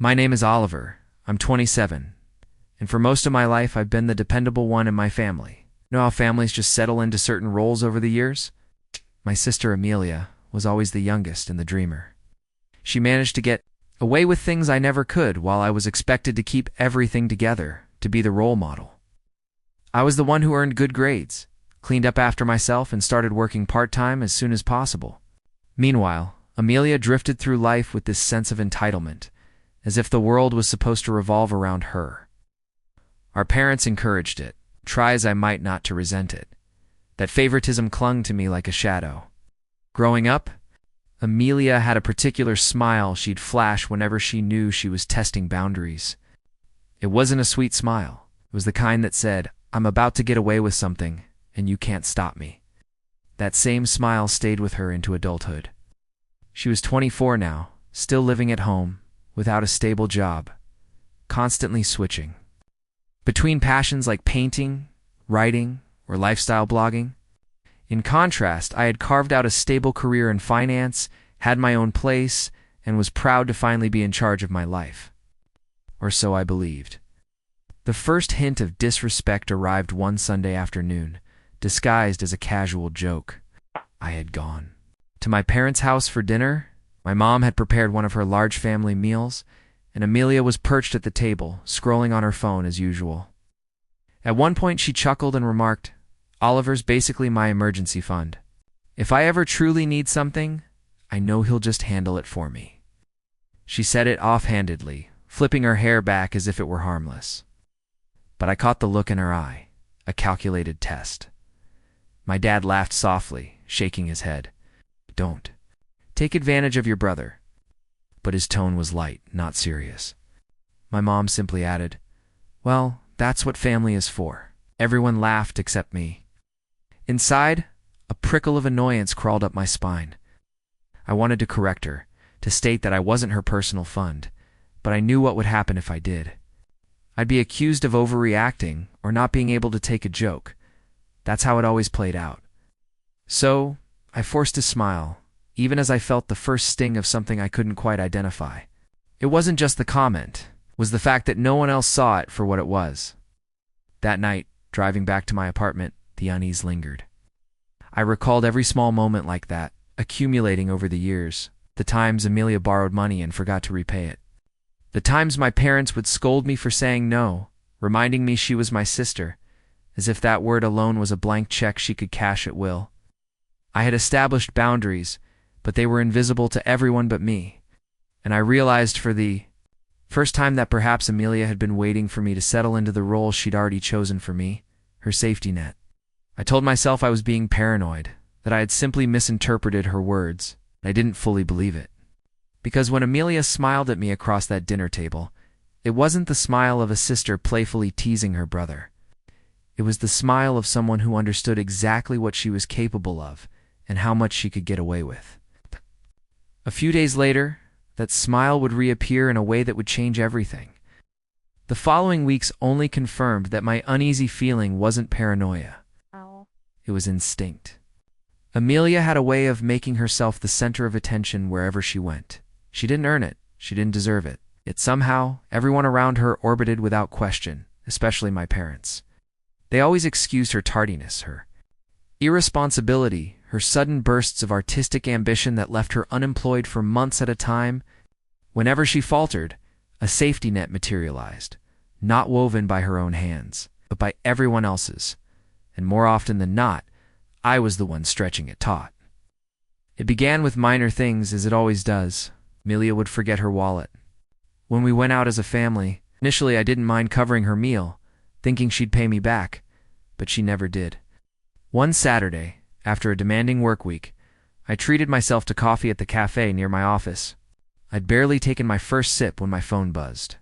My name is Oliver. I'm 27. And for most of my life, I've been the dependable one in my family. You know how families just settle into certain roles over the years? My sister Amelia was always the youngest and the dreamer. She managed to get away with things I never could, while I was expected to keep everything together, to be the role model. I was the one who earned good grades, cleaned up after myself, and started working part-time as soon as possible. Meanwhile, Amelia drifted through life with this sense of entitlement, as if the world was supposed to revolve around her. Our parents encouraged it, try as I might not to resent it. That favoritism clung to me like a shadow. Growing up, Amelia had a particular smile she'd flash whenever she knew she was testing boundaries. It wasn't a sweet smile. It was the kind that said, "I'm about to get away with something, and you can't stop me." That same smile stayed with her into adulthood. She was 24 now, still living at home, without a stable job, constantly switching between passions like painting, writing, or lifestyle blogging. In contrast, I had carved out a stable career in finance, had my own place, and was proud to finally be in charge of my life. Or so I believed. The first hint of disrespect arrived one Sunday afternoon, disguised as a casual joke. I had gone to my parents' house for dinner. My mom had prepared one of her large family meals, and Amelia was perched at the table, scrolling on her phone as usual. At one point she chuckled and remarked, "Oliver's basically my emergency fund. If I ever truly need something, I know he'll just handle it for me." She said it offhandedly, flipping her hair back as if it were harmless. But I caught the look in her eye, a calculated test. My dad laughed softly, shaking his head. "Don't take advantage of your brother." But his tone was light, not serious. My mom simply added, "Well, that's what family is for." Everyone laughed except me. Inside, a prickle of annoyance crawled up my spine. I wanted to correct her, to state that I wasn't her personal fund, but I knew what would happen if I did. I'd be accused of overreacting or not being able to take a joke. That's how it always played out. So, I forced a smile, even as I felt the first sting of something I couldn't quite identify. It wasn't just the comment, it was the fact that no one else saw it for what it was. That night, driving back to my apartment, the unease lingered. I recalled every small moment like that, accumulating over the years, the times Amelia borrowed money and forgot to repay it. The times my parents would scold me for saying no, reminding me she was my sister, as if that word alone was a blank check she could cash at will. I had established boundaries, but they were invisible to everyone but me, and I realized for the first time that perhaps Amelia had been waiting for me to settle into the role she'd already chosen for me, her safety net. I told myself I was being paranoid, that I had simply misinterpreted her words. I didn't fully believe it. Because when Amelia smiled at me across that dinner table, it wasn't the smile of a sister playfully teasing her brother. It was the smile of someone who understood exactly what she was capable of and how much she could get away with. A few days later, that smile would reappear in a way that would change everything. The following weeks only confirmed that my uneasy feeling wasn't paranoia. It was instinct. Amelia had a way of making herself the center of attention wherever she went. She didn't earn it. She didn't deserve it. Yet somehow, everyone around her orbited without question, especially my parents. They always excused her tardiness, her irresponsibility, her sudden bursts of artistic ambition that left her unemployed for months at a time. Whenever she faltered, a safety net materialized, not woven by her own hands, but by everyone else's. And more often than not, I was the one stretching it taut. It began with minor things, as it always does. Amelia would forget her wallet. When we went out as a family, initially I didn't mind covering her meal, thinking she'd pay me back, but she never did. One Saturday, after a demanding work week, I treated myself to coffee at the cafe near my office. I'd barely taken my first sip when my phone buzzed.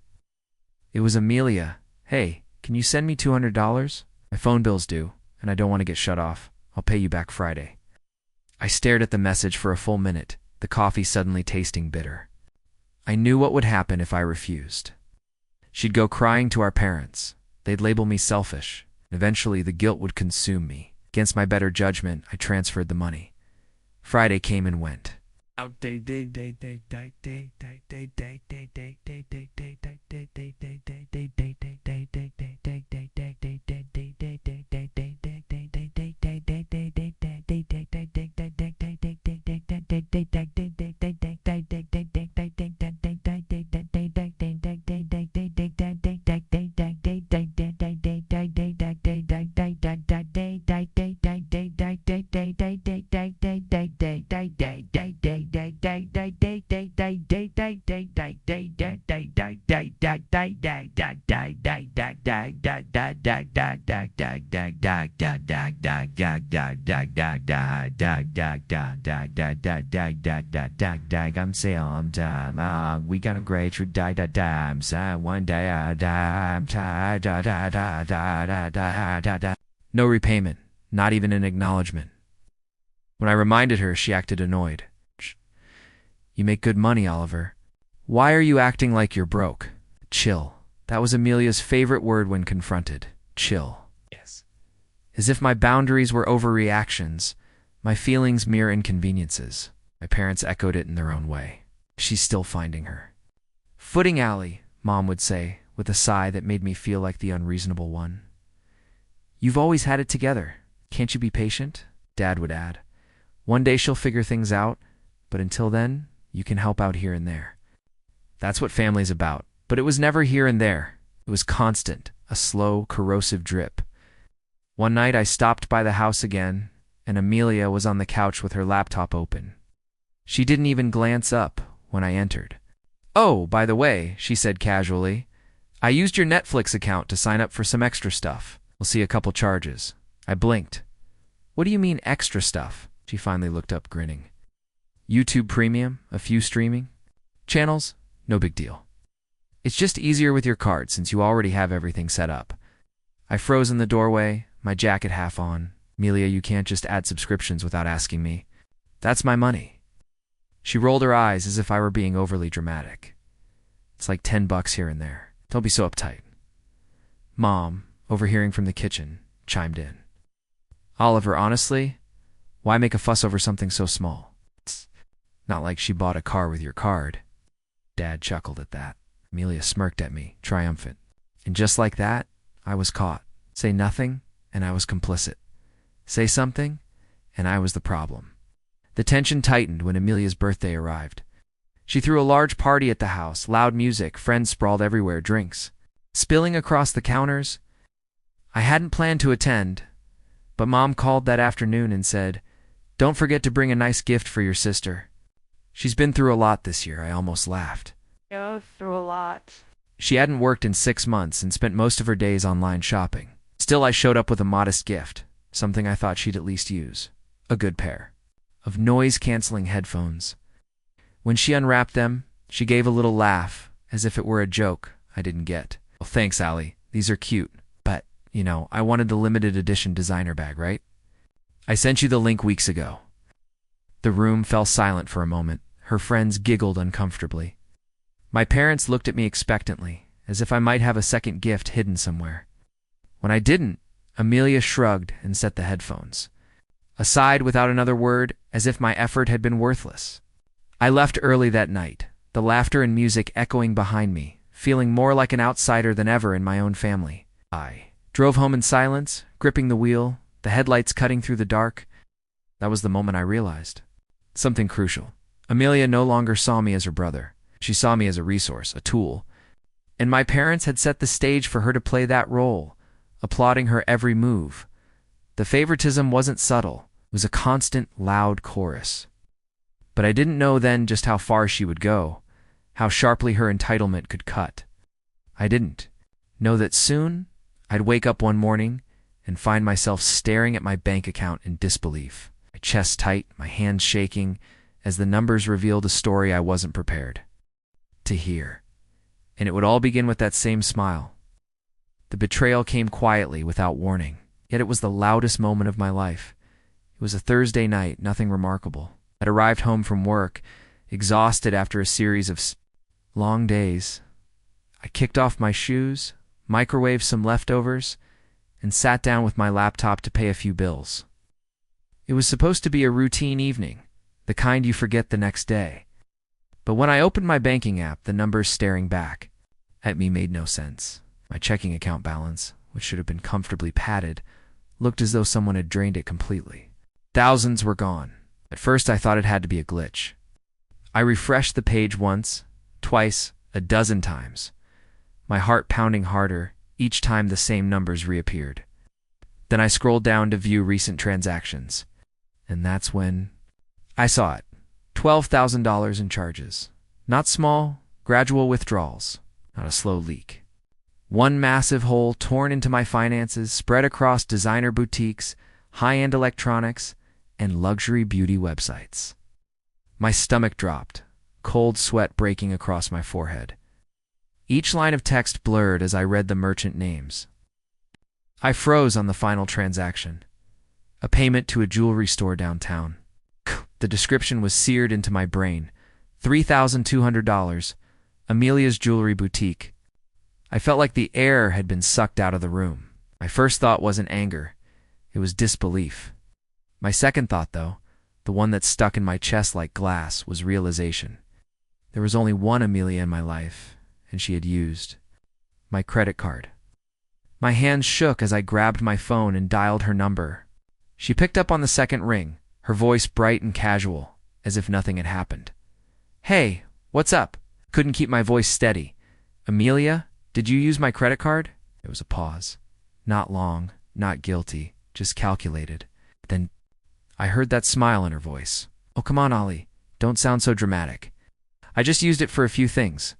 It was Amelia. "Hey, can you send me $200? My phone bill's due, and I don't want to get shut off. I'll pay you back Friday." I stared at the message for a full minute, the coffee suddenly tasting bitter. I knew what would happen if I refused. She'd go crying to our parents. They'd label me selfish. Eventually, the guilt would consume me. Against my better judgment, I transferred the money. Friday came and went. I'm Salem, we got a great true one day No repayment, not even an acknowledgement. When I reminded her, she acted annoyed. You make good money, Oliver. Why are you acting like you're broke? Chill. That was Amelia's favorite word when confronted. Chill. Yes. As if my boundaries were overreactions, my feelings mere inconveniences. My parents echoed it in their own way. She's still finding her footing, Allie, Mom would say, with a sigh that made me feel like the unreasonable one. You've always had it together. Can't you be patient? Dad would add. One day she'll figure things out, but until then, you can help out here and there. That's what family's about. But it was never here and there. It was constant, a slow, corrosive drip. One night I stopped by the house again, and Amelia was on the couch with her laptop open. She didn't even glance up when I entered. Oh, by the way, she said casually, I used your Netflix account to sign up for some extra stuff. We'll see a couple charges. I blinked. What do you mean extra stuff? She finally looked up, grinning. YouTube Premium, a few streaming channels, no big deal. It's just easier with your card since you already have everything set up. I froze in the doorway, my jacket half on. Amelia, you can't just add subscriptions without asking me. That's my money. She rolled her eyes as if I were being overly dramatic. It's like $10 here and there. Don't be so uptight. Mom, overhearing from the kitchen, chimed in. Oliver, honestly, why make a fuss over something so small? It's not like she bought a car with your card. Dad chuckled at that. Amelia smirked at me, triumphant. And just like that, I was caught. Say nothing, and I was complicit. Say something, and I was the problem. The tension tightened when Amelia's birthday arrived. She threw a large party at the house, loud music, friends sprawled everywhere, drinks spilling across the counters. I hadn't planned to attend, but Mom called that afternoon and said, Don't forget to bring a nice gift for your sister. She's been through a lot this year. I almost laughed. Go through a lot. She hadn't worked in 6 months and spent most of her days online shopping. Still, I showed up with a modest gift, something I thought she'd at least use. A good pair of noise-canceling headphones. When she unwrapped them, she gave a little laugh, as if it were a joke I didn't get. Well, thanks, Allie. These are cute, but, I wanted the limited edition designer bag, right? I sent you the link weeks ago. The room fell silent for a moment. Her friends giggled uncomfortably. My parents looked at me expectantly, as if I might have a second gift hidden somewhere. When I didn't, Amelia shrugged and set the headphones aside without another word, as if my effort had been worthless. I left early that night, the laughter and music echoing behind me, feeling more like an outsider than ever in my own family. I drove home in silence, gripping the wheel, the headlights cutting through the dark. That was the moment I realized something crucial. Amelia no longer saw me as her brother. She saw me as a resource, a tool. And my parents had set the stage for her to play that role, applauding her every move. The favoritism wasn't subtle. It was a constant, loud chorus. But I didn't know then just how far she would go, how sharply her entitlement could cut. I didn't know that soon I'd wake up one morning and find myself staring at my bank account in disbelief, my chest tight, my hands shaking, as the numbers revealed a story I wasn't prepared to hear. And it would all begin with that same smile. The betrayal came quietly, without warning, yet it was the loudest moment of my life. It was a Thursday night, nothing remarkable. I'd arrived home from work, exhausted after a series of long days. I kicked off my shoes, microwaved some leftovers, and sat down with my laptop to pay a few bills. It was supposed to be a routine evening, the kind you forget the next day. But when I opened my banking app, the numbers staring back at me made no sense. My checking account balance, which should have been comfortably padded, looked as though someone had drained it completely. Thousands were gone, At first I thought it had to be a glitch. I refreshed the page once, twice, a dozen times, my heart pounding harder each time the same numbers reappeared. Then I scrolled down to view recent transactions, and that's when I saw it. $12,000 in charges. Not small, gradual withdrawals, not a slow leak. One massive hole torn into my finances, spread across designer boutiques, high-end electronics, and luxury beauty websites. My stomach dropped, cold sweat breaking across my forehead. Each line of text blurred as I read the merchant names. I froze on the final transaction. A payment to a jewelry store downtown. The description was seared into my brain. $3,200. Amelia's Jewelry Boutique. I felt like the air had been sucked out of the room. My first thought wasn't anger. It was disbelief. My second thought, though, the one that stuck in my chest like glass, was realization. There was only one Amelia in my life, and she had used my credit card. My hands shook as I grabbed my phone and dialed her number. She picked up on the second ring, her voice bright and casual, as if nothing had happened. "Hey, what's up?" Couldn't keep my voice steady. "Amelia, did you use my credit card?" There was a pause. Not long, not guilty, just calculated. Then I heard that smile in her voice. "Oh, come on, Ollie. Don't sound so dramatic. I just used it for a few things."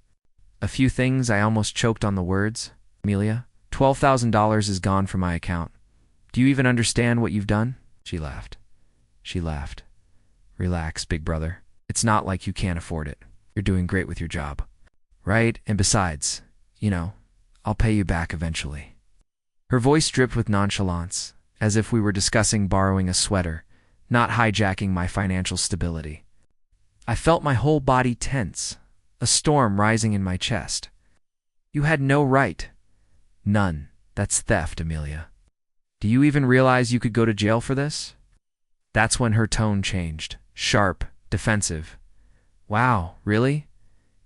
A few things? I almost choked on the words. "Amelia, $12,000 is gone from my account. Do you even understand what you've done?" She laughed. She laughed. "Relax, big brother. It's not like you can't afford it. You're doing great with your job. Right? And besides, I'll pay you back eventually." Her voice dripped with nonchalance, as if we were discussing borrowing a sweater, not hijacking my financial stability. I felt my whole body tense, a storm rising in my chest. "You had no right." "None. That's theft, Amelia. Do you even realize you could go to jail for this?" That's when her tone changed, sharp, defensive. "Wow, really?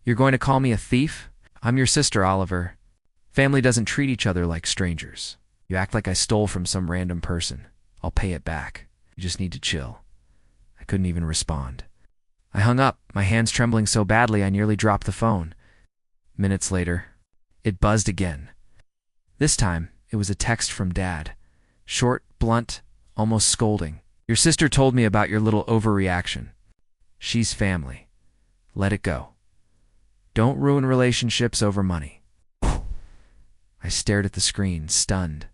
You're going to call me a thief? I'm your sister, Oliver. Family doesn't treat each other like strangers. You act like I stole from some random person. I'll pay it back. You just need to chill." I couldn't even respond. I hung up, my hands trembling so badly I nearly dropped the phone. Minutes later, it buzzed again. This time, it was a text from Dad. Short, blunt, almost scolding. "Your sister told me about your little overreaction. She's family. Let it go. Don't ruin relationships over money." I stared at the screen, stunned.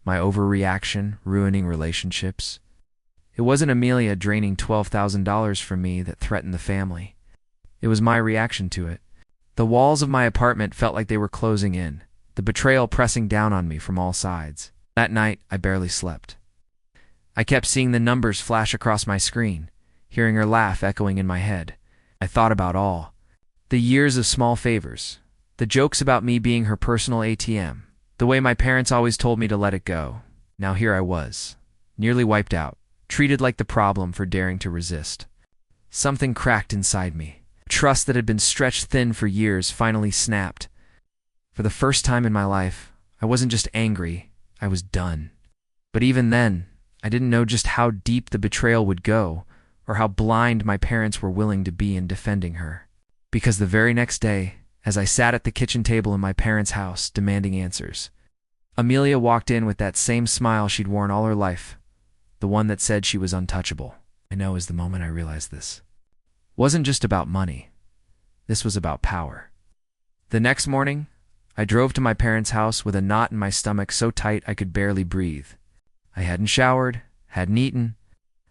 My overreaction, ruining relationships. It wasn't Amelia draining $12,000 from me that threatened the family. It was my reaction to it. The walls of my apartment felt like they were closing in, the betrayal pressing down on me from all sides. That night, I barely slept. I kept seeing the numbers flash across my screen, hearing her laugh echoing in my head. I thought about all. The years of small favors, the jokes about me being her personal ATM, the way my parents always told me to let it go. Now here I was, nearly wiped out, treated like the problem for daring to resist. Something cracked inside me. Trust that had been stretched thin for years finally snapped. For the first time in my life, I wasn't just angry, I was done. But even then, I didn't know just how deep the betrayal would go, or how blind my parents were willing to be in defending her. Because the very next day, as I sat at the kitchen table in my parents' house demanding answers, Amelia walked in with that same smile she'd worn all her life, the one that said she was untouchable. I know is the moment I realized this. Wasn't just about money. This was about power. The next morning, I drove to my parents' house with a knot in my stomach so tight I could barely breathe. I hadn't showered, hadn't eaten.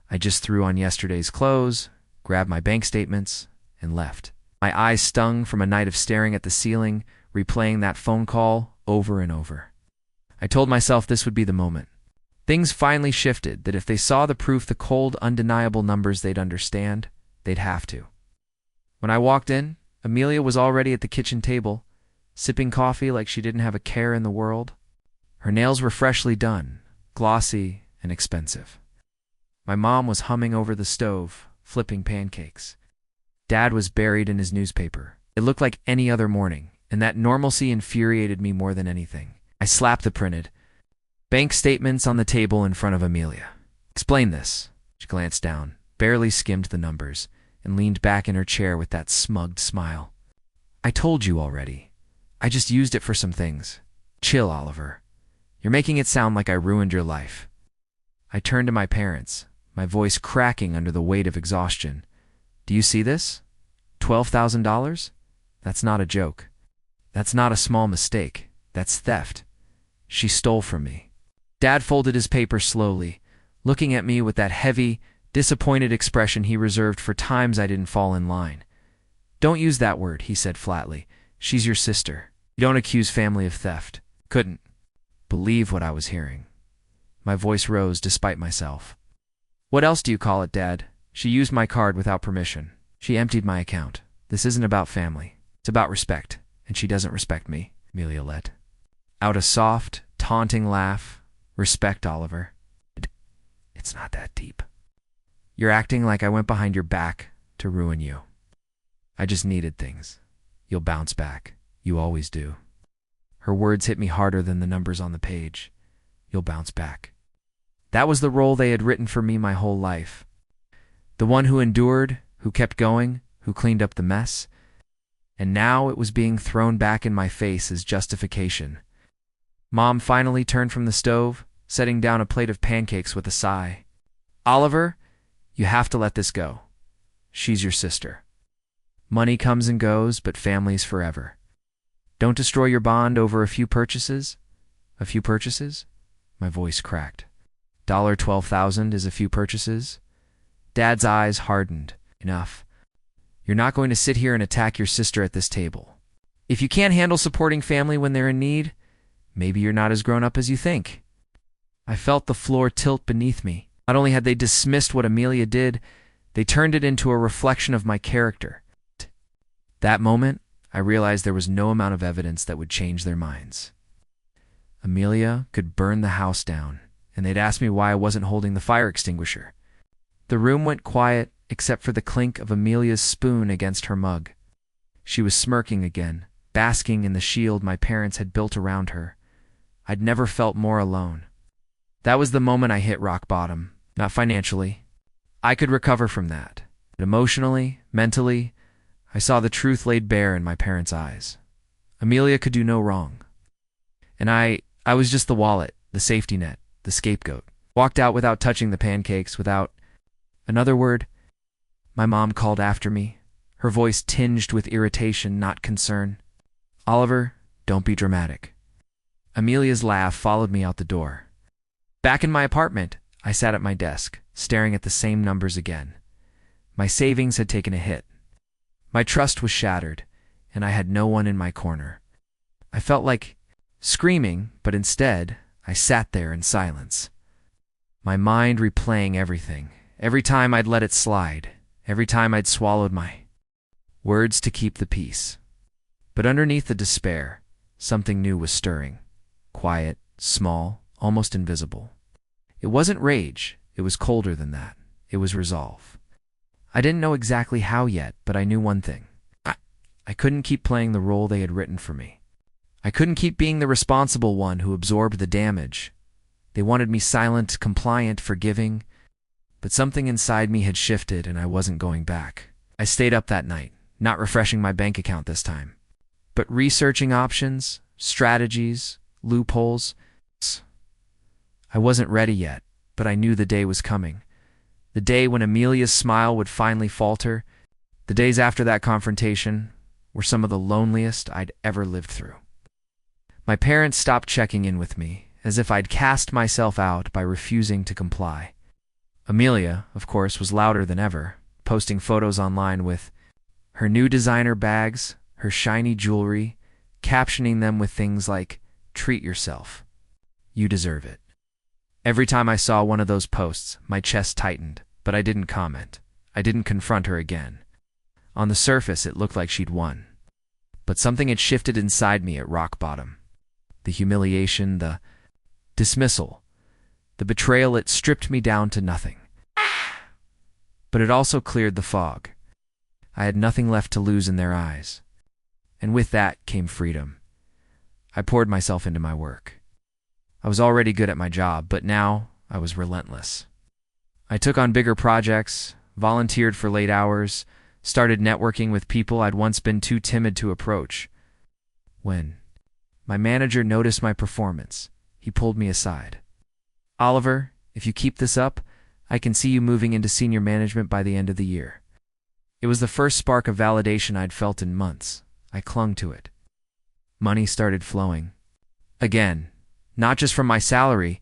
I just threw on yesterday's clothes, grabbed my bank statements, and left. My eyes stung from a night of staring at the ceiling, replaying that phone call over and over. I told myself this would be the moment. Things finally shifted, that if they saw the proof, the cold, undeniable numbers, they'd understand. They'd have to. When I walked in, Amelia was already at the kitchen table, sipping coffee like she didn't have a care in the world. Her nails were freshly done, glossy and expensive. My mom was humming over the stove, flipping pancakes. Dad was buried in his newspaper. It looked like any other morning, and that normalcy infuriated me more than anything. I slapped the printed bank statements on the table in front of Amelia. "Explain this." She glanced down, barely skimmed the numbers, and leaned back in her chair with that smugged smile. I told you already. I just used it for some things. Chill, Oliver. You're making it sound like I ruined your life. I turned to my parents, my voice cracking under the weight of exhaustion. Do you see this? $12,000? That's not a joke. That's not a small mistake. That's theft. She stole from me. Dad folded his paper slowly, looking at me with that heavy, disappointed expression he reserved for times I didn't fall in line. Don't use that word, he said flatly. She's your sister. You don't accuse family of theft. Couldn't believe what I was hearing. My voice rose despite myself. What else do you call it, Dad? She used my card without permission. She emptied my account. This isn't about family. It's about respect, and she doesn't respect me, Amelia let out a soft, taunting laugh. Respect, Oliver. It's not that deep. You're acting like I went behind your back to ruin you. I just needed things. You'll bounce back. You always do. Her words hit me harder than the numbers on the page. You'll bounce back. That was the role they had written for me my whole life. The one who endured, who kept going, who cleaned up the mess. And now it was being thrown back in my face as justification. Mom finally turned from the stove, setting down a plate of pancakes with a sigh. Oliver, you have to let this go. She's your sister. Money comes and goes, but family's forever. Don't destroy your bond over a few purchases. A few purchases? My voice cracked. $12,000 is a few purchases? Dad's eyes hardened. Enough. You're not going to sit here and attack your sister at this table. If you can't handle supporting family when they're in need, maybe you're not as grown up as you think. I felt the floor tilt beneath me. Not only had they dismissed what Amelia did, they turned it into a reflection of my character. That moment, I realized there was no amount of evidence that would change their minds. Amelia could burn the house down, and they'd ask me why I wasn't holding the fire extinguisher. The room went quiet except for the clink of Amelia's spoon against her mug. She was smirking again, basking in the shield my parents had built around her. I'd never felt more alone. That was the moment I hit rock bottom, not financially. I could recover from that. But emotionally, mentally, I saw the truth laid bare in my parents' eyes. Amelia could do no wrong. And I was just the wallet, the safety net, the scapegoat. Walked out without touching the pancakes, without another word. My mom called after me, her voice tinged with irritation, not concern. Oliver, don't be dramatic. Amelia's laugh followed me out the door. Back in my apartment, I sat at my desk, staring at the same numbers again. My savings had taken a hit. My trust was shattered, and I had no one in my corner. I felt like screaming, but instead, I sat there in silence. My mind replaying everything, every time I'd let it slide, every time I'd swallowed my words to keep the peace. But underneath the despair, something new was stirring. Quiet, small, almost invisible. It wasn't rage, it was colder than that. It was resolve. I didn't know exactly how yet, but I knew one thing. I couldn't keep playing the role they had written for me. I couldn't keep being the responsible one who absorbed the damage. They wanted me silent, compliant, forgiving, but something inside me had shifted and I wasn't going back. I stayed up that night, not refreshing my bank account this time, but researching options, strategies, loopholes. I wasn't ready yet, but I knew the day was coming. The day when Amelia's smile would finally falter. The days after that confrontation were some of the loneliest I'd ever lived through. My parents stopped checking in with me, as if I'd cast myself out by refusing to comply. Amelia, of course, was louder than ever, posting photos online with her new designer bags, her shiny jewelry, captioning them with things like, "Treat yourself. You deserve it." Every time I saw one of those posts, my chest tightened, but I didn't comment. I didn't confront her again. On the surface, it looked like she'd won. But something had shifted inside me at rock bottom. The humiliation, the dismissal, the betrayal, it stripped me down to nothing. But it also cleared the fog. I had nothing left to lose in their eyes. And with that came freedom. I poured myself into my work. I was already good at my job, but now I was relentless. I took on bigger projects, volunteered for late hours, started networking with people I'd once been too timid to approach. When my manager noticed my performance, he pulled me aside. "Oliver, if you keep this up, I can see you moving into senior management by the end of the year." It was the first spark of validation I'd felt in months. I clung to it. Money started flowing. Again, not just from my salary,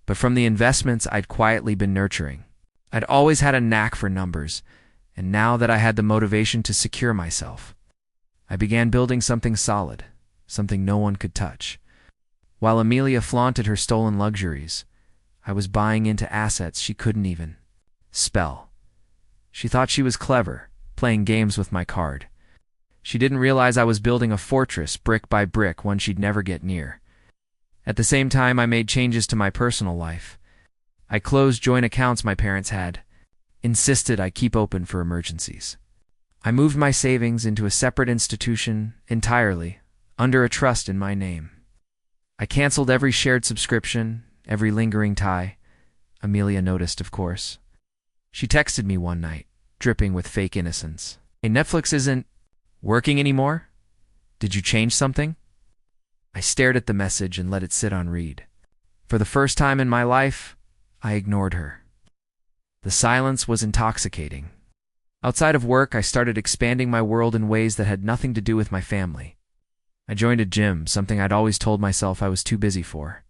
but from the investments I'd quietly been nurturing. I'd always had a knack for numbers, and now that I had the motivation to secure myself, I began building something solid, something no one could touch. While Amelia flaunted her stolen luxuries, I was buying into assets she couldn't even spell. She thought she was clever, playing games with my card. She didn't realize I was building a fortress brick by brick, one she'd never get near. At the same time, I made changes to my personal life. I closed joint accounts my parents had, insisted I keep open for emergencies. I moved my savings into a separate institution entirely, under a trust in my name. I canceled every shared subscription, every lingering tie. Amelia noticed, of course. She texted me one night, dripping with fake innocence. "Hey, Netflix isn't working anymore? Did you change something?" I stared at the message and let it sit on read. For the first time in my life, I ignored her. The silence was intoxicating. Outside of work, I started expanding my world in ways that had nothing to do with my family. I joined a gym, something I'd always told myself I was too busy for.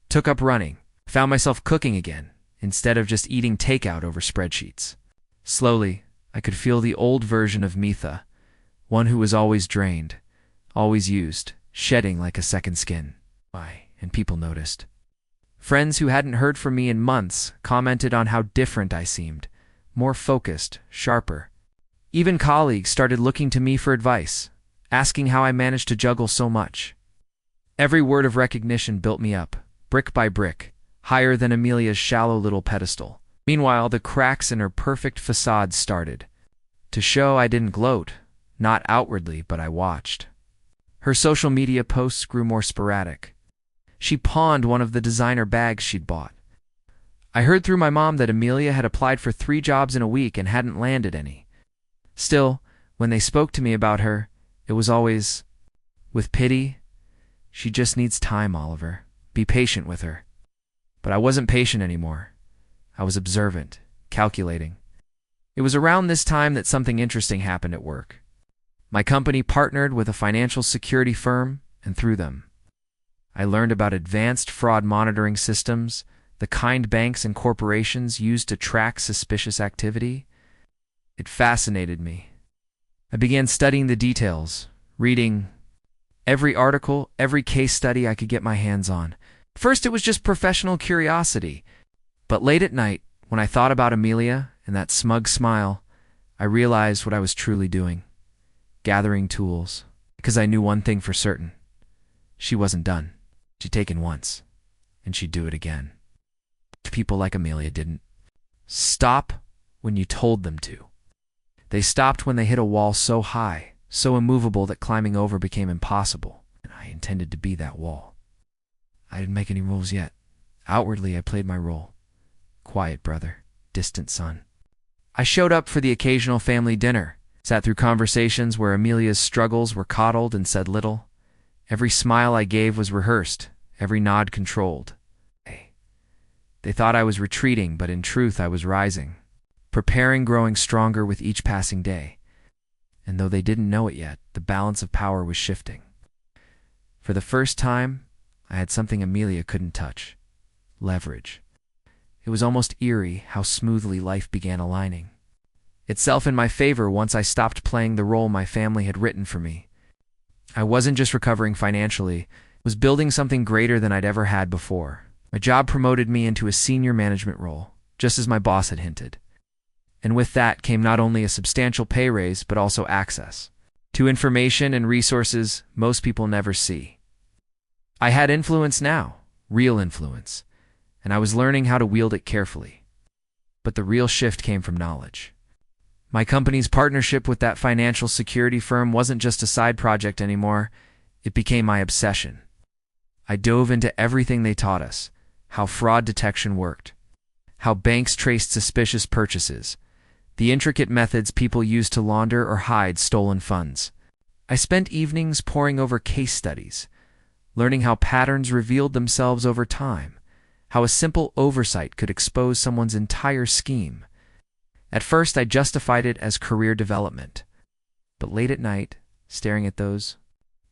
Took up running, found myself cooking again, instead of just eating takeout over spreadsheets. Slowly, I could feel the old version of Mitha, one who was always drained, always used, shedding like a second skin. And people noticed. Friends who hadn't heard from me in months commented on how different I seemed, more focused, sharper. Even colleagues started looking to me for advice, asking how I managed to juggle so much. Every word of recognition built me up, brick by brick, higher than Amelia's shallow little pedestal. Meanwhile, the cracks in her perfect facade started to show. I didn't gloat, not outwardly, but I watched. Her social media posts grew more sporadic. She pawned one of the designer bags she'd bought. I heard through my mom that Amelia had applied for 3 jobs in a week and hadn't landed any. Still, when they spoke to me about her, it was always with pity. "She just needs time, Oliver. Be patient with her." But I wasn't patient anymore. I was observant, calculating. It was around this time that something interesting happened at work. My company partnered with a financial security firm, and through them, I learned about advanced fraud monitoring systems, the kind banks and corporations use to track suspicious activity. It fascinated me. I began studying the details, reading every article, every case study I could get my hands on. First, it was just professional curiosity. But late at night, when I thought about Amelia and that smug smile, I realized what I was truly doing. Gathering tools. Because I knew one thing for certain. She wasn't done. She'd taken once, and she'd do it again. People like Amelia didn't stop when you told them to. They stopped when they hit a wall so high, so immovable that climbing over became impossible. And I intended to be that wall. I didn't make any rules yet. Outwardly, I played my role. Quiet brother, distant son. I showed up for the occasional family dinner, sat through conversations where Amelia's struggles were coddled and said little. Every smile I gave was rehearsed, every nod controlled. They thought I was retreating, but in truth I was rising, preparing, growing stronger with each passing day. And though they didn't know it yet, the balance of power was shifting. For the first time, I had something Amelia couldn't touch. Leverage. It was almost eerie how smoothly life began aligning itself in my favor once I stopped playing the role my family had written for me. I wasn't just recovering financially, I was building something greater than I'd ever had before. My job promoted me into a senior management role, just as my boss had hinted. And with that came not only a substantial pay raise, but also access to information and resources most people never see. I had influence now, real influence, and I was learning how to wield it carefully. But the real shift came from knowledge. My company's partnership with that financial security firm wasn't just a side project anymore, it became my obsession. I dove into everything they taught us, how fraud detection worked, how banks traced suspicious purchases, the intricate methods people use to launder or hide stolen funds. I spent evenings poring over case studies, learning how patterns revealed themselves over time, how a simple oversight could expose someone's entire scheme. At first, I justified it as career development. But late at night, staring at those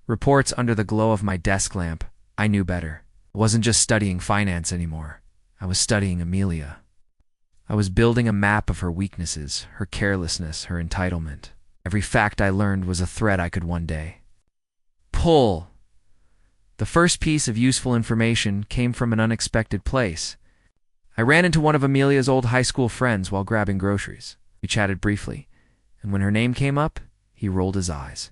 reports under the glow of my desk lamp, I knew better. I wasn't just studying finance anymore. I was studying Amelia. I was building a map of her weaknesses, her carelessness, her entitlement. Every fact I learned was a thread I could one day pull. The first piece of useful information came from an unexpected place. I ran into one of Amelia's old high school friends while grabbing groceries. We chatted briefly, and when her name came up, he rolled his eyes.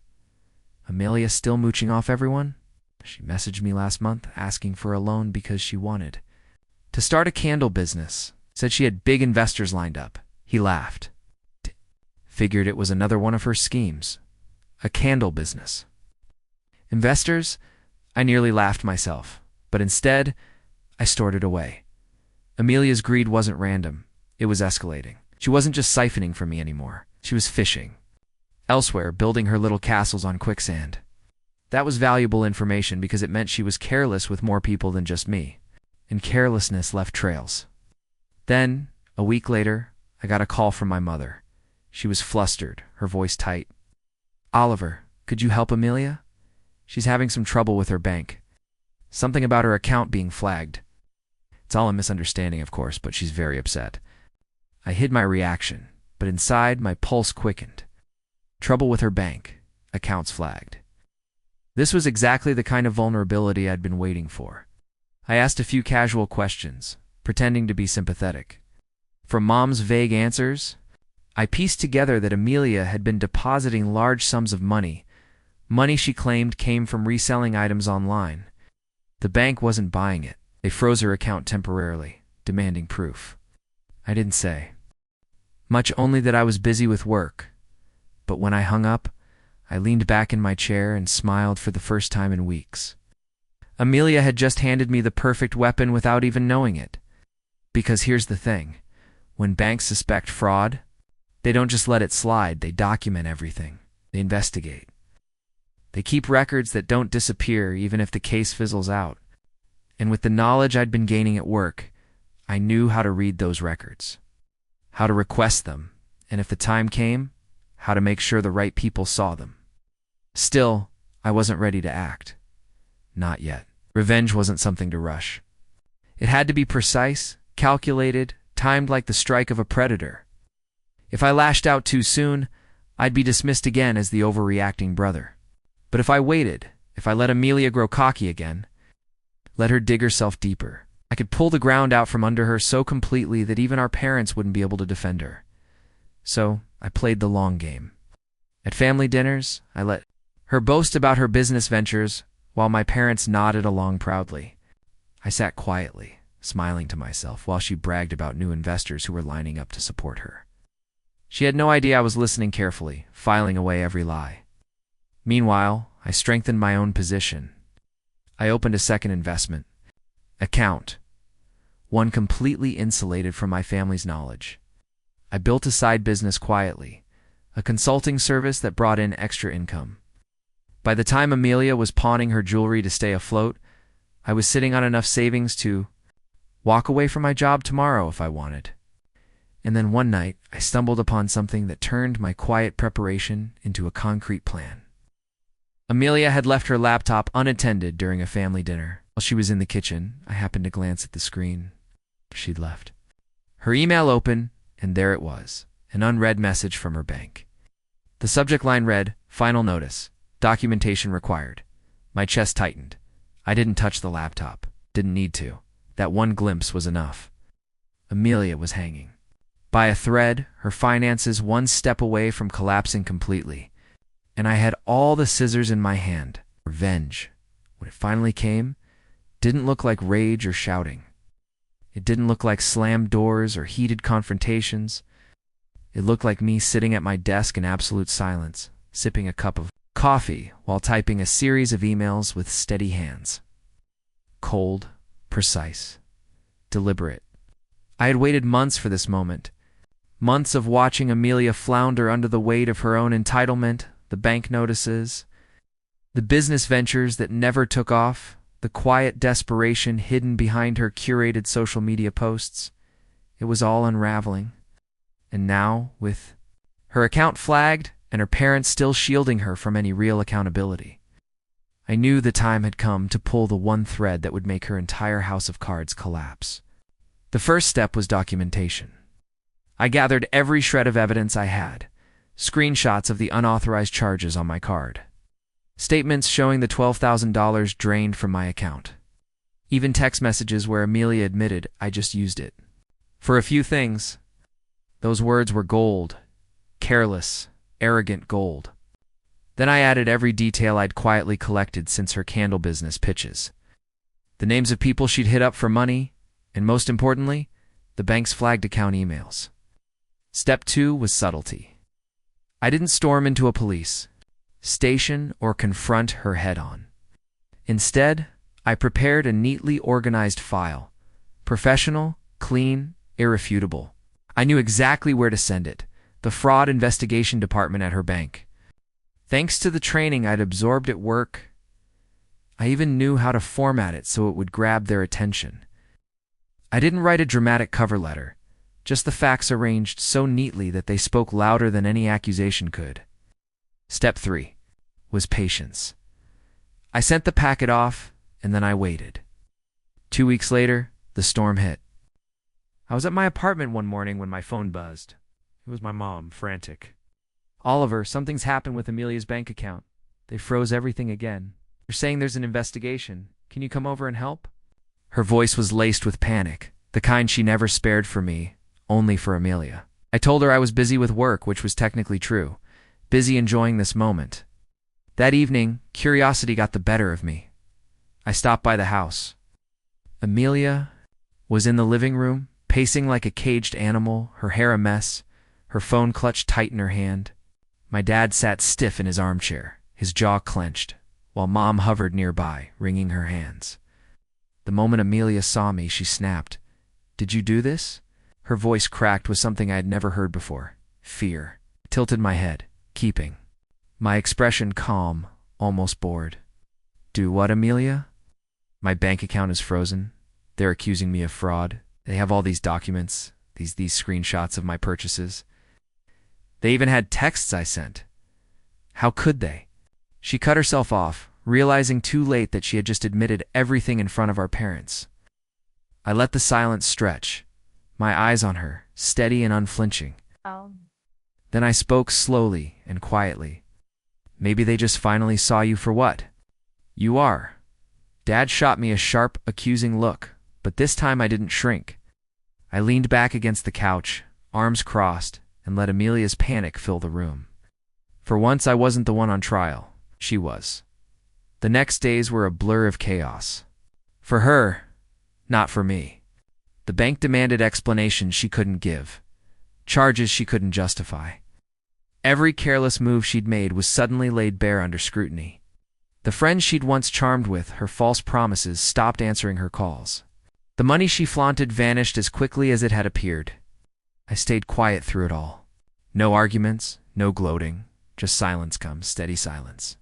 Amelia still mooching off everyone? She messaged me last month asking for a loan because she wanted to start a candle business. Said she had big investors lined up. He laughed. Figured it was another one of her schemes. A candle business. Investors? I nearly laughed myself, but instead, I stored it away. Amelia's greed wasn't random. It was escalating. She wasn't just siphoning from me anymore. She was fishing elsewhere, building her little castles on quicksand. That was valuable information because it meant she was careless with more people than just me, and carelessness left trails. Then, a week later, I got a call from my mother. She was flustered, her voice tight. "Oliver, could you help Amelia? She's having some trouble with her bank. Something about her account being flagged." It's all a misunderstanding, of course, but she's very upset. I hid my reaction, but inside, my pulse quickened. Trouble with her bank. Accounts flagged. This was exactly the kind of vulnerability I'd been waiting for. I asked a few casual questions, pretending to be sympathetic. From Mom's vague answers, I pieced together that Amelia had been depositing large sums of money she claimed came from reselling items online. The bank wasn't buying it. They froze her account temporarily, demanding proof. I didn't say much, only that I was busy with work. But when I hung up, I leaned back in my chair and smiled for the first time in weeks. Amelia had just handed me the perfect weapon without even knowing it. Because here's the thing. When banks suspect fraud, they don't just let it slide, they document everything. They investigate. They keep records that don't disappear even if the case fizzles out. And with the knowledge I'd been gaining at work, I knew how to read those records, how to request them, and if the time came, how to make sure the right people saw them. Still, I wasn't ready to act. Not yet. Revenge wasn't something to rush. It had to be precise, calculated, timed like the strike of a predator. If I lashed out too soon, I'd be dismissed again as the overreacting brother. But if I waited, if I let Amelia grow cocky again, let her dig herself deeper, I could pull the ground out from under her so completely that even our parents wouldn't be able to defend her. So I played the long game. At family dinners, I let her boast about her business ventures while my parents nodded along proudly. I sat quietly, smiling to myself while she bragged about new investors who were lining up to support her. She had no idea I was listening carefully, filing away every lie. Meanwhile, I strengthened my own position. I opened a second investment account, one completely insulated from my family's knowledge. I built a side business quietly, a consulting service that brought in extra income. By the time Amelia was pawning her jewelry to stay afloat, I was sitting on enough savings to walk away from my job tomorrow if I wanted. And then one night, I stumbled upon something that turned my quiet preparation into a concrete plan. Amelia had left her laptop unattended during a family dinner. While she was in the kitchen, I happened to glance at the screen. She'd left her email open, and there it was, an unread message from her bank. The subject line read, "Final notice. Documentation required." My chest tightened. I didn't touch the laptop. Didn't need to. That one glimpse was enough. Amelia was hanging by a thread, her finances one step away from collapsing completely. And I had all the scissors in my hand. Revenge, when it finally came, didn't look like rage or shouting. It didn't look like slammed doors or heated confrontations. It looked like me sitting at my desk in absolute silence, sipping a cup of coffee while typing a series of emails with steady hands. Cold, precise, deliberate. I had waited months for this moment. Months of watching Amelia flounder under the weight of her own entitlement, the bank notices, the business ventures that never took off, the quiet desperation hidden behind her curated social media posts. It was all unraveling. And now, with her account flagged and her parents still shielding her from any real accountability, I knew the time had come to pull the one thread that would make her entire house of cards collapse. The first step was documentation. I gathered every shred of evidence I had, screenshots of the unauthorized charges on my card, statements showing the $12,000 drained from my account, even text messages where Amelia admitted I just used it. For a few things, those words were gold, careless, arrogant gold. Then I added every detail I'd quietly collected since her candle business pitches. The names of people she'd hit up for money, and most importantly, the bank's flagged account emails. Step 2 was subtlety. I didn't storm into a police station or confront her head-on. Instead, I prepared a neatly organized file. Professional, clean, irrefutable. I knew exactly where to send it, the fraud investigation department at her bank. Thanks to the training I'd absorbed at work, I even knew how to format it so it would grab their attention. I didn't write a dramatic cover letter, just the facts arranged so neatly that they spoke louder than any accusation could. Step 3 was patience. I sent the packet off, and then I waited. 2 weeks later, the storm hit. I was at my apartment one morning when my phone buzzed. It was my mom, frantic. "Oliver, something's happened with Amelia's bank account. They froze everything again. They're saying there's an investigation. Can you come over and help?" Her voice was laced with panic, the kind she never spared for me, only for Amelia. I told her I was busy with work, which was technically true, busy enjoying this moment. That evening, curiosity got the better of me. I stopped by the house. Amelia was in the living room, pacing like a caged animal, her hair a mess, her phone clutched tight in her hand. My dad sat stiff in his armchair, his jaw clenched, while Mom hovered nearby, wringing her hands. The moment Amelia saw me, she snapped, "Did you do this?" Her voice cracked with something I had never heard before, fear. I tilted my head, keeping my expression calm, almost bored. "Do what, Amelia?" "My bank account is frozen. They're accusing me of fraud. They have all these documents, these screenshots of my purchases. They even had texts I sent. How could they?" She cut herself off, realizing too late that she had just admitted everything in front of our parents. I let the silence stretch, my eyes on her, steady and unflinching. Then I spoke slowly and quietly. "Maybe they just finally saw you for what you are." Dad shot me a sharp, accusing look, but this time I didn't shrink. I leaned back against the couch, arms crossed, and let Amelia's panic fill the room. For once I wasn't the one on trial. She was. The next days were a blur of chaos. For her, not for me. The bank demanded explanations she couldn't give, charges she couldn't justify. Every careless move she'd made was suddenly laid bare under scrutiny. The friends she'd once charmed with her false promises stopped answering her calls. The money she flaunted vanished as quickly as it had appeared. I stayed quiet through it all. No arguments, no gloating, just silence comes, steady silence.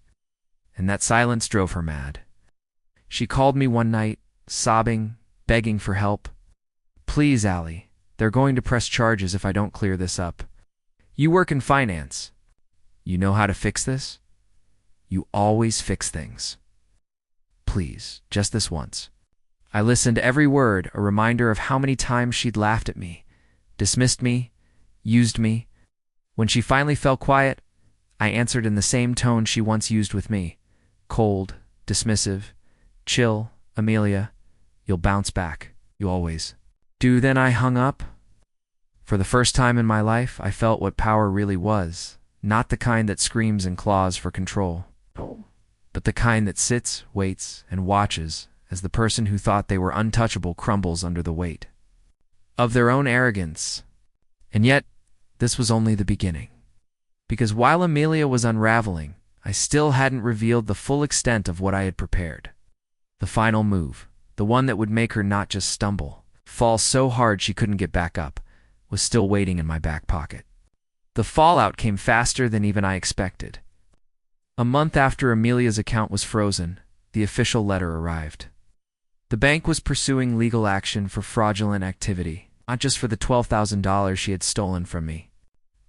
And that silence drove her mad. She called me one night, sobbing, begging for help. "Please, Allie, they're going to press charges if I don't clear this up. You work in finance. You know how to fix this? You always fix things. Please, just this once." I listened every word, a reminder of how many times she'd laughed at me, dismissed me, used me. When she finally fell quiet, I answered in the same tone she once used with me. Cold, dismissive, chill, "Amelia, you'll bounce back. You always do." Then I hung up. For the first time in my life, I felt what power really was, not the kind that screams and claws for control, but the kind that sits, waits, and watches as the person who thought they were untouchable crumbles under the weight of their own arrogance. And yet, this was only the beginning. Because while Amelia was unraveling, I still hadn't revealed the full extent of what I had prepared. The final move, the one that would make her not just stumble, fall so hard she couldn't get back up, was still waiting in my back pocket. The fallout came faster than even I expected. A month after Amelia's account was frozen, the official letter arrived. The bank was pursuing legal action for fraudulent activity, not just for the $12,000 she had stolen from me,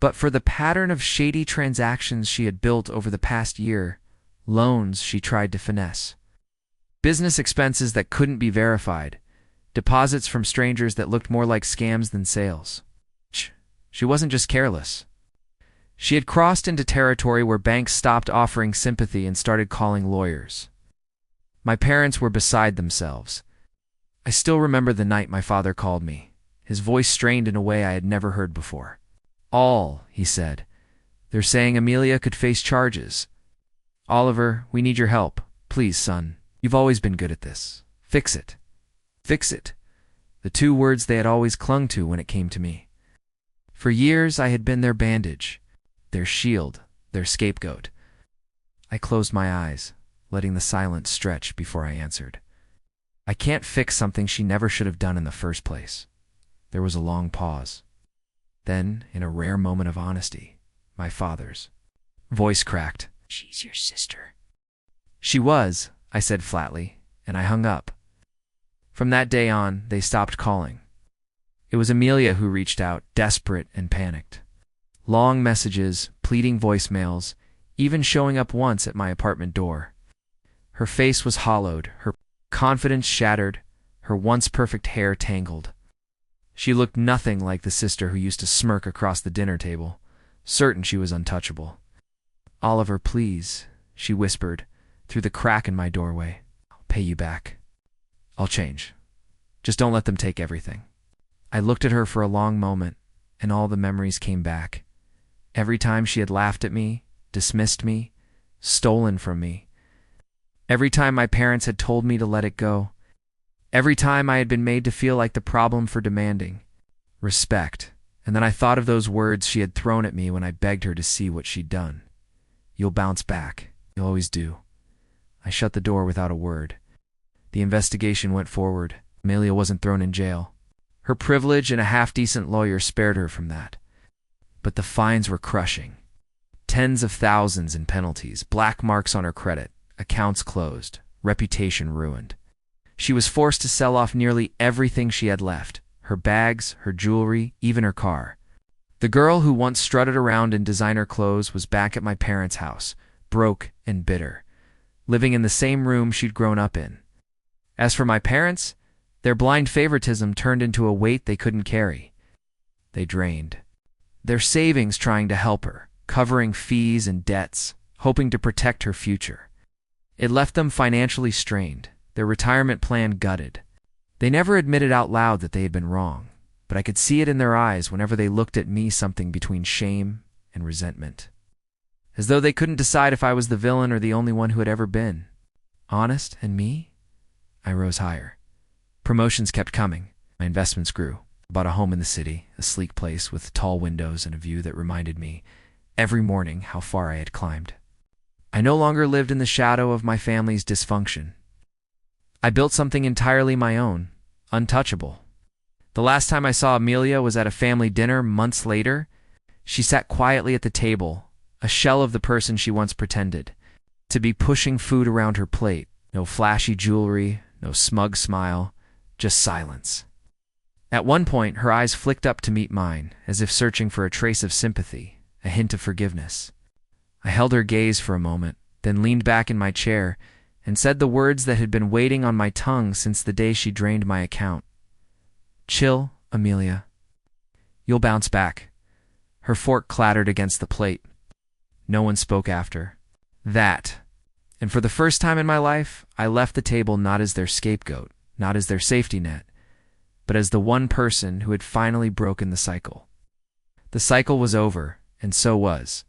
but for the pattern of shady transactions she had built over the past year, loans she tried to finesse, business expenses that couldn't be verified, deposits from strangers that looked more like scams than sales. She wasn't just careless. She had crossed into territory where banks stopped offering sympathy and started calling lawyers. My parents were beside themselves. I still remember the night my father called me, his voice strained in a way I had never heard before. He said. They're saying Amelia could face charges. Oliver, we need your help. Please, son. You've always been good at this. Fix it. Fix it. The two words they had always clung to when it came to me. For years I had been their bandage, their shield, their scapegoat. I closed my eyes, letting the silence stretch before I answered. I can't fix something she never should have done in the first place. There was a long pause. Then, in a rare moment of honesty, my father's voice cracked. She's your sister. She was, I said flatly, and I hung up. From that day on, they stopped calling. It was Amelia who reached out, desperate and panicked. Long messages, pleading voicemails, even showing up once at my apartment door. Her face was hollowed, her confidence shattered, her once perfect hair tangled. She looked nothing like the sister who used to smirk across the dinner table, certain she was untouchable. Oliver, please, she whispered, through the crack in my doorway. I'll pay you back. I'll change. Just don't let them take everything. I looked at her for a long moment, and all the memories came back. Every time she had laughed at me, dismissed me, stolen from me. Every time my parents had told me to let it go. Every time I had been made to feel like the problem for demanding respect. And then I thought of those words she had thrown at me when I begged her to see what she'd done. You'll bounce back. You always do. I shut the door without a word. The investigation went forward. Amelia wasn't thrown in jail. Her privilege and a half-decent lawyer spared her from that. But the fines were crushing. Tens of thousands in penalties, black marks on her credit, accounts closed, reputation ruined. She was forced to sell off nearly everything she had left, her bags, her jewelry, even her car. The girl who once strutted around in designer clothes was back at my parents' house, broke and bitter, living in the same room she'd grown up in. As for my parents, their blind favoritism turned into a weight they couldn't carry. They drained their savings trying to help her, covering fees and debts, hoping to protect her future. It left them financially strained, their retirement plan gutted. They never admitted out loud that they had been wrong, but I could see it in their eyes whenever they looked at me, something between shame and resentment. As though they couldn't decide if I was the villain or the only one who had ever been. Honest and me? I rose higher. Promotions kept coming. My investments grew. I bought a home in the city, a sleek place with tall windows and a view that reminded me every morning how far I had climbed. I no longer lived in the shadow of my family's dysfunction. I built something entirely my own, untouchable. The last time I saw Amelia was at a family dinner months later. She sat quietly at the table, a shell of the person she once pretended to be, pushing food around her plate. No flashy jewelry, no smug smile, just silence. At one point, her eyes flicked up to meet mine, as if searching for a trace of sympathy, a hint of forgiveness. I held her gaze for a moment, then leaned back in my chair and said the words that had been waiting on my tongue since the day she drained my account. Chill, Amelia. You'll bounce back. Her fork clattered against the plate. No one spoke after that. And for the first time in my life, I left the table not as their scapegoat, not as their safety net, but as the one person who had finally broken the cycle. The cycle was over, and so was